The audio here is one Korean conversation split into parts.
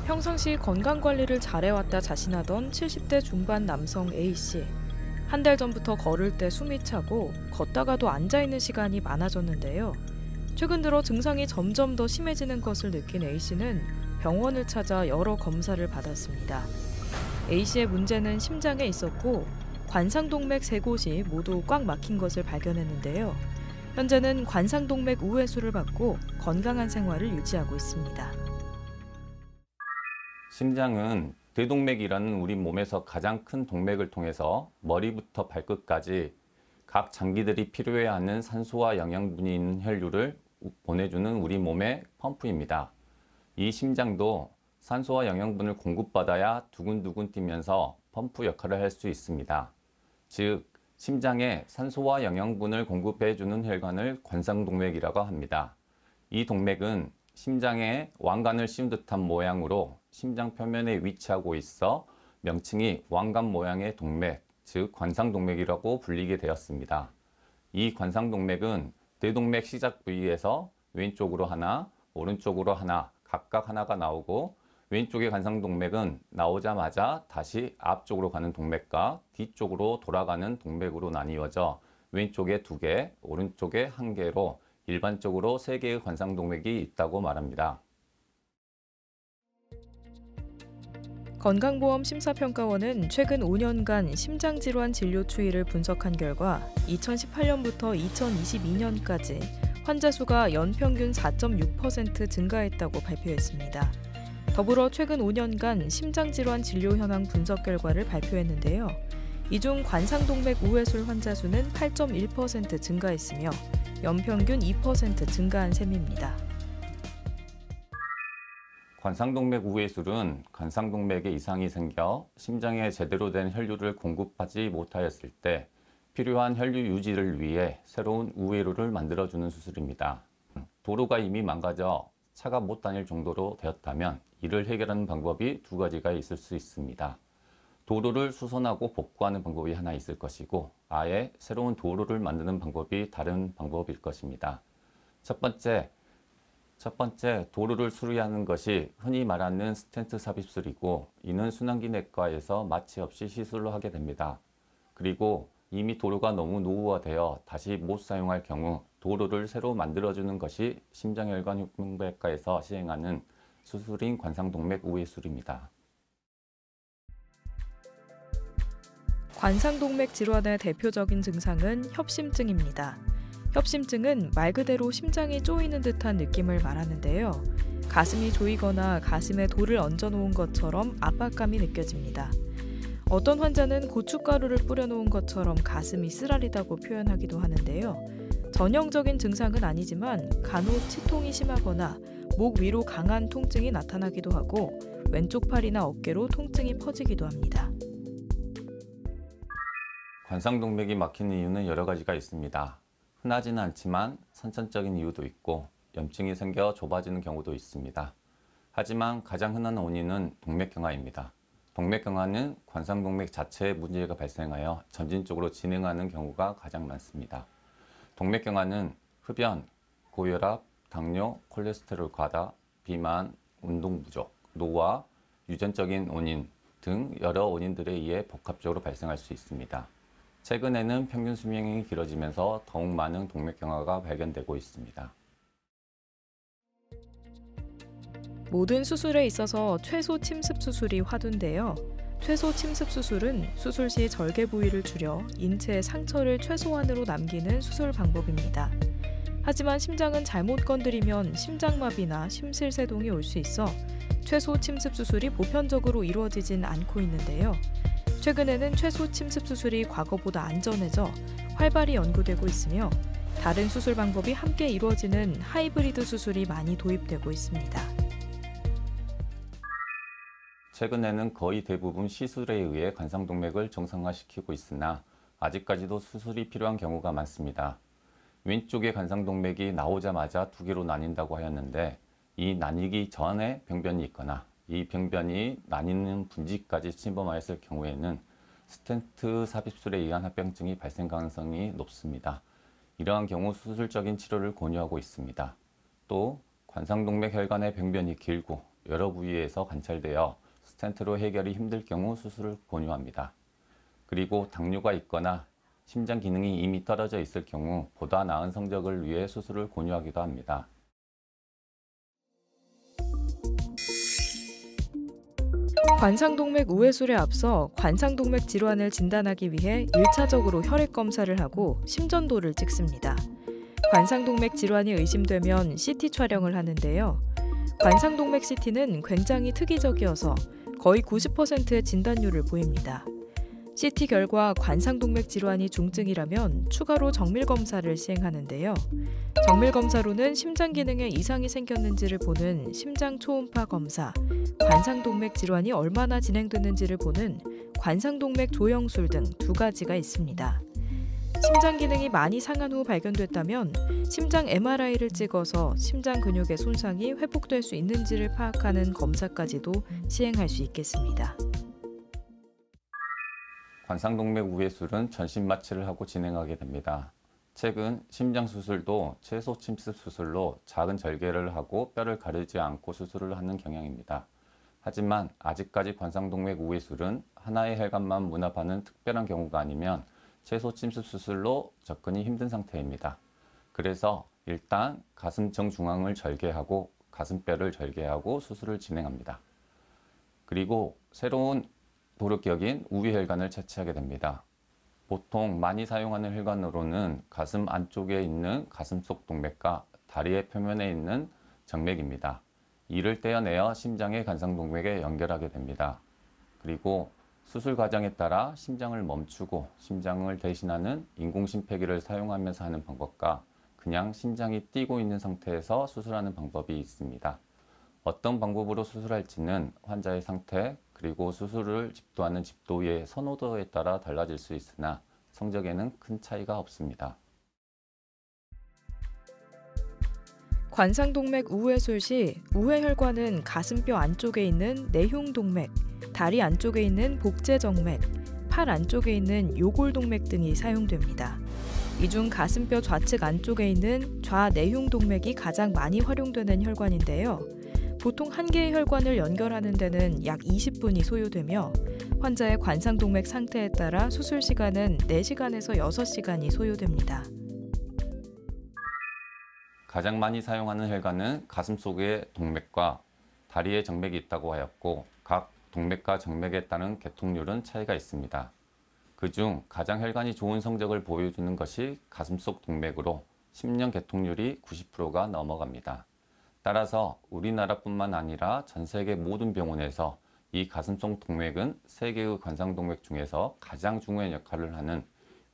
평상시 건강관리를 잘해왔다 자신하던 70대 중반 남성 A씨. 한 달 전부터 걸을 때 숨이 차고 걷다가도 앉아있는 시간이 많아졌는데요. 최근 들어 증상이 점점 더 심해지는 것을 느낀 A씨는 병원을 찾아 여러 검사를 받았습니다. A씨의 문제는 심장에 있었고 관상동맥 3곳이 모두 꽉 막힌 것을 발견했는데요. 현재는 관상동맥 우회수를 받고 건강한 생활을 유지하고 있습니다. 심장은 대동맥이라는 우리 몸에서 가장 큰 동맥을 통해서 머리부터 발끝까지 각 장기들이 필요해하는 산소와 영양분이 있는 혈류를 보내주는 우리 몸의 펌프입니다. 이 심장도 산소와 영양분을 공급받아야 두근두근 뛰면서 펌프 역할을 할 수 있습니다. 즉, 심장에 산소와 영양분을 공급해주는 혈관을 관상동맥이라고 합니다. 이 동맥은 심장에 왕관을 씌운 듯한 모양으로 심장 표면에 위치하고 있어 명칭이 왕관 모양의 동맥, 즉 관상동맥이라고 불리게 되었습니다. 이 관상동맥은 대동맥 시작 부위에서 왼쪽으로 하나, 오른쪽으로 하나, 각각 하나가 나오고 왼쪽의 관상동맥은 나오자마자 다시 앞쪽으로 가는 동맥과 뒤쪽으로 돌아가는 동맥으로 나뉘어져 왼쪽에 2개, 오른쪽에 1개로 일반적으로 3개의 관상동맥이 있다고 말합니다. 건강보험심사평가원은 최근 5년간 심장질환 진료 추이를 분석한 결과 2018년부터 2022년까지 환자 수가 연평균 4.6% 증가했다고 발표했습니다. 더불어 최근 5년간 심장질환 진료 현황 분석 결과를 발표했는데요. 이 중 관상동맥 우회술 환자 수는 8.1% 증가했으며 연평균 2% 증가한 셈입니다. 관상동맥 우회술은 관상동맥에 이상이 생겨 심장에 제대로 된 혈류를 공급하지 못하였을 때 필요한 혈류 유지를 위해 새로운 우회로를 만들어주는 수술입니다. 도로가 이미 망가져 차가 못 다닐 정도로 되었다면 이를 해결하는 방법이 2가지가 있을 수 있습니다. 도로를 수선하고 복구하는 방법이 하나 있을 것이고 아예 새로운 도로를 만드는 방법이 다른 방법일 것입니다. 첫 번째, 도로를 수리하는 것이 흔히 말하는 스텐트 삽입술이고 이는 순환기내과에서 마취 없이 시술로 하게 됩니다. 그리고 이미 도로가 너무 노후화되어 다시 못 사용할 경우 도로를 새로 만들어주는 것이 심장혈관흉부외과에서 시행하는 수술인 관상동맥 우회술입니다. 관상동맥 질환의 대표적인 증상은 협심증입니다. 협심증은 말 그대로 심장이 쪼이는 듯한 느낌을 말하는데요. 가슴이 조이거나 가슴에 돌을 얹어놓은 것처럼 압박감이 느껴집니다. 어떤 환자는 고춧가루를 뿌려놓은 것처럼 가슴이 쓰라리다고 표현하기도 하는데요. 전형적인 증상은 아니지만 간혹 치통이 심하거나 목 위로 강한 통증이 나타나기도 하고 왼쪽 팔이나 어깨로 통증이 퍼지기도 합니다. 관상동맥이 막히는 이유는 여러 가지가 있습니다. 흔하지는 않지만 선천적인 이유도 있고 염증이 생겨 좁아지는 경우도 있습니다. 하지만 가장 흔한 원인은 동맥경화입니다. 동맥경화는 관상동맥 자체에 문제가 발생하여 점진적으로 진행하는 경우가 가장 많습니다. 동맥경화는 흡연, 고혈압, 당뇨, 콜레스테롤 과다, 비만, 운동 부족, 노화, 유전적인 원인 등 여러 원인들에 의해 복합적으로 발생할 수 있습니다. 최근에는 평균 수명이 길어지면서 더욱 많은 동맥경화가 발견되고 있습니다. 모든 수술에 있어서 최소 침습 수술이 화두인데요. 최소 침습 수술은 수술 시 절개 부위를 줄여 인체의 상처를 최소한으로 남기는 수술 방법입니다. 하지만 심장은 잘못 건드리면 심장마비나 심실세동이 올 수 있어 최소 침습 수술이 보편적으로 이루어지진 않고 있는데요. 최근에는 최소 침습 수술이 과거보다 안전해져 활발히 연구되고 있으며 다른 수술 방법이 함께 이루어지는 하이브리드 수술이 많이 도입되고 있습니다. 최근에는 거의 대부분 시술에 의해 관상동맥을 정상화시키고 있으나 아직까지도 수술이 필요한 경우가 많습니다. 왼쪽의 관상동맥이 나오자마자 2개로 나뉜다고 하였는데 이 나뉘기 전에 병변이 있거나 이 병변이 나뉘는 분지까지 침범하였을 경우에는 스텐트 삽입술에 의한 합병증이 발생 가능성이 높습니다. 이러한 경우 수술적인 치료를 권유하고 있습니다. 또 관상동맥 혈관의 병변이 길고 여러 부위에서 관찰되어 스텐트로 해결이 힘들 경우 수술을 권유합니다. 그리고 당뇨가 있거나 심장 기능이 이미 떨어져 있을 경우 보다 나은 성적을 위해 수술을 권유하기도 합니다. 관상동맥 우회술에 앞서 관상동맥 질환을 진단하기 위해 1차적으로 혈액 검사를 하고 심전도를 찍습니다. 관상동맥 질환이 의심되면 CT 촬영을 하는데요. 관상동맥 CT는 굉장히 특이적이어서 거의 90%의 진단율을 보입니다. CT 결과 관상동맥 질환이 중증이라면 추가로 정밀검사를 시행하는데요. 정밀검사로는 심장 기능에 이상이 생겼는지를 보는 심장 초음파 검사, 관상동맥 질환이 얼마나 진행됐는지를 보는 관상동맥 조영술 등 두 가지가 있습니다. 심장 기능이 많이 상한 후 발견됐다면 심장 MRI를 찍어서 심장 근육의 손상이 회복될 수 있는지를 파악하는 검사까지도 시행할 수 있겠습니다. 관상동맥 우회술은 전신 마취를 하고 진행하게 됩니다. 최근 심장 수술도 최소 침습 수술로 작은 절개를 하고 뼈를 가르지 않고 수술을 하는 경향입니다. 하지만 아직까지 관상동맥 우회술은 하나의 혈관만 문합하는 특별한 경우가 아니면 최소 침습 수술로 접근이 힘든 상태입니다. 그래서 일단 가슴 정중앙을 절개하고 가슴뼈를 절개하고 수술을 진행합니다. 그리고 새로운 도력격인 우위혈관을 채취하게 됩니다. 보통 많이 사용하는 혈관으로는 가슴 안쪽에 있는 가슴속 동맥과 다리의 표면에 있는 정맥입니다. 이를 떼어내어 심장의 관상동맥에 연결하게 됩니다. 그리고 수술 과정에 따라 심장을 멈추고 심장을 대신하는 인공심폐기를 사용하면서 하는 방법과 그냥 심장이 뛰고 있는 상태에서 수술하는 방법이 있습니다. 어떤 방법으로 수술할지는 환자의 상태 그리고 수술을 집도하는 집도의 선호도에 따라 달라질 수 있으나 성적에는 큰 차이가 없습니다. 관상동맥 우회술 시 우회혈관은 가슴뼈 안쪽에 있는 내흉동맥, 다리 안쪽에 있는 복제정맥, 팔 안쪽에 있는 요골동맥 등이 사용됩니다. 이 중 가슴뼈 좌측 안쪽에 있는 좌내흉동맥이 가장 많이 활용되는 혈관인데요. 보통 한 개의 혈관을 연결하는 데는 약 20분이 소요되며 환자의 관상동맥 상태에 따라 수술 시간은 4시간에서 6시간이 소요됩니다. 가장 많이 사용하는 혈관은 가슴 속에 동맥과 다리에 정맥이 있다고 하였고 각 동맥과 정맥에 따른 개통률은 차이가 있습니다. 그중 가장 혈관이 좋은 성적을 보여주는 것이 가슴속 동맥으로 10년 개통률이 90%가 넘어갑니다. 따라서 우리나라뿐만 아니라 전 세계 모든 병원에서 이 가슴속 동맥은 세 개의 관상동맥 중에서 가장 중요한 역할을 하는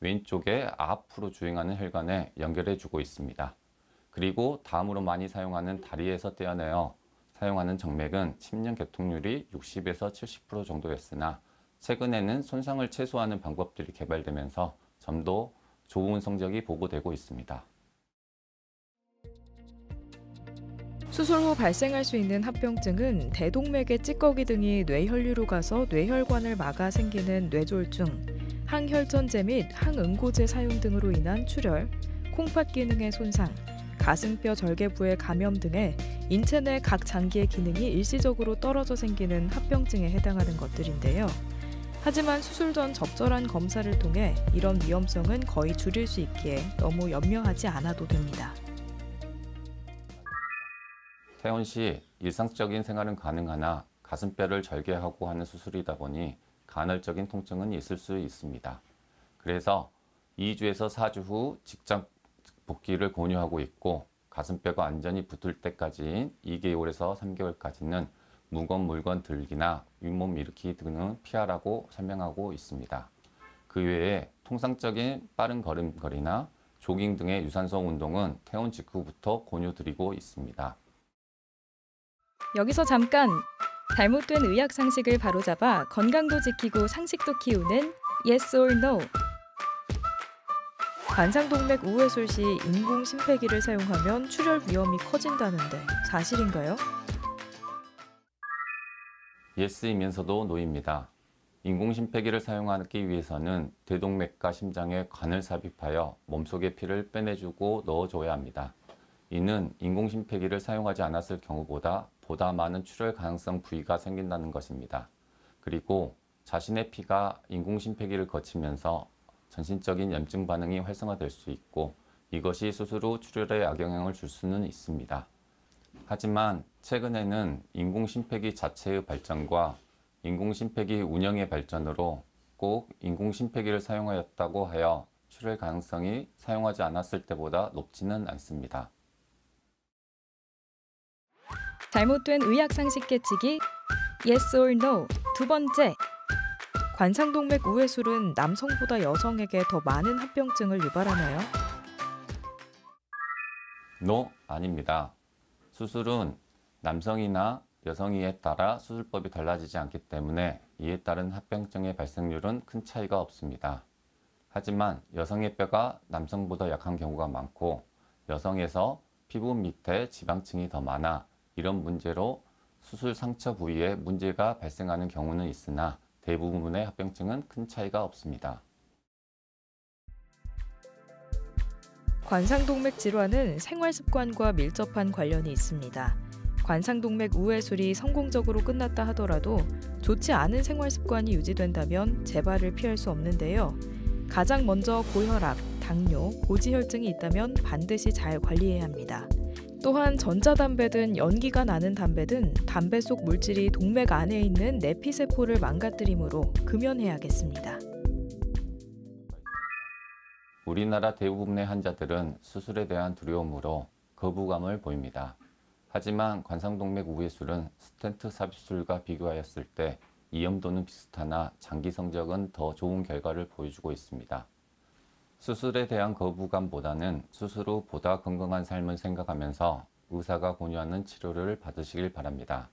왼쪽에 앞으로 주행하는 혈관에 연결해 주고 있습니다. 그리고 다음으로 많이 사용하는 다리에서 떼어내어 사용하는 정맥은 10년 개통률이 60에서 70% 정도였으나 최근에는 손상을 최소화하는 방법들이 개발되면서 좀 더 좋은 성적이 보고되고 있습니다. 수술 후 발생할 수 있는 합병증은 대동맥의 찌꺼기 등이 뇌혈류로 가서 뇌혈관을 막아 생기는 뇌졸중, 항혈전제 및 항응고제 사용 등으로 인한 출혈, 콩팥 기능의 손상, 가슴뼈 절개부의 감염 등의 인체 내 각 장기의 기능이 일시적으로 떨어져 생기는 합병증에 해당하는 것들인데요. 하지만 수술 전 적절한 검사를 통해 이런 위험성은 거의 줄일 수 있기에 너무 염려하지 않아도 됩니다. 퇴원 시 일상적인 생활은 가능하나 가슴뼈를 절개하고 하는 수술이다 보니 간헐적인 통증은 있을 수 있습니다. 그래서 2주에서 4주 후 직장 복귀를 권유하고 있고 가슴뼈가 완전히 붙을 때까지인 2개월에서 3개월까지는 무거운 물건 들기나 윗몸 일으키기 등은 피하라고 설명하고 있습니다. 그 외에 통상적인 빠른 걸음걸이나 조깅 등의 유산소 운동은 퇴원 직후부터 권유드리고 있습니다. 여기서 잠깐! 잘못된 의학 상식을 바로잡아 건강도 지키고 상식도 키우는 Yes or No! 관상동맥 우회술 시 인공심폐기를 사용하면 출혈 위험이 커진다는데 사실인가요? 예스이면서도 노입니다. 인공심폐기를 사용하기 위해서는 대동맥과 심장에 관을 삽입하여 몸속의 피를 빼내주고 넣어줘야 합니다. 이는 인공심폐기를 사용하지 않았을 경우보다 보다 많은 출혈 가능성 부위가 생긴다는 것입니다. 그리고 자신의 피가 인공심폐기를 거치면서 전신적인 염증 반응이 활성화될 수 있고 이것이 수술 후 출혈에 악영향을 줄 수는 있습니다. 하지만 최근에는 인공심폐기 자체의 발전과 인공심폐기 운영의 발전으로 꼭 인공심폐기를 사용하였다고 하여 출혈 가능성이 사용하지 않았을 때보다 높지는 않습니다. 잘못된 의학 상식 깨치기 Yes or No. 두 번째, 관상동맥 우회술은 남성보다 여성에게 더 많은 합병증을 유발하나요? No, 아닙니다. 수술은 남성이나 여성이에 따라 수술법이 달라지지 않기 때문에 이에 따른 합병증의 발생률은 큰 차이가 없습니다. 하지만 여성의 뼈가 남성보다 약한 경우가 많고 여성에서 피부 밑에 지방층이 더 많아 이런 문제로 수술 상처 부위에 문제가 발생하는 경우는 있으나 대부분의 합병증은 큰 차이가 없습니다. 관상동맥 질환은 생활습관과 밀접한 관련이 있습니다. 관상동맥 우회술이 성공적으로 끝났다 하더라도 좋지 않은 생활습관이 유지된다면 재발을 피할 수 없는데요. 가장 먼저 고혈압, 당뇨, 고지혈증이 있다면 반드시 잘 관리해야 합니다. 또한 전자담배든 연기가 나는 담배든 담배 속 물질이 동맥 안에 있는 내피세포를 망가뜨리므로 금연해야겠습니다. 우리나라 대부분의 환자들은 수술에 대한 두려움으로 거부감을 보입니다. 하지만 관상동맥 우회술은 스텐트 삽입술과 비교하였을 때 위험도는 비슷하나 장기 성적은 더 좋은 결과를 보여주고 있습니다. 수술에 대한 거부감보다는 수술 후 보다 건강한 삶을 생각하면서 의사가 권유하는 치료를 받으시길 바랍니다.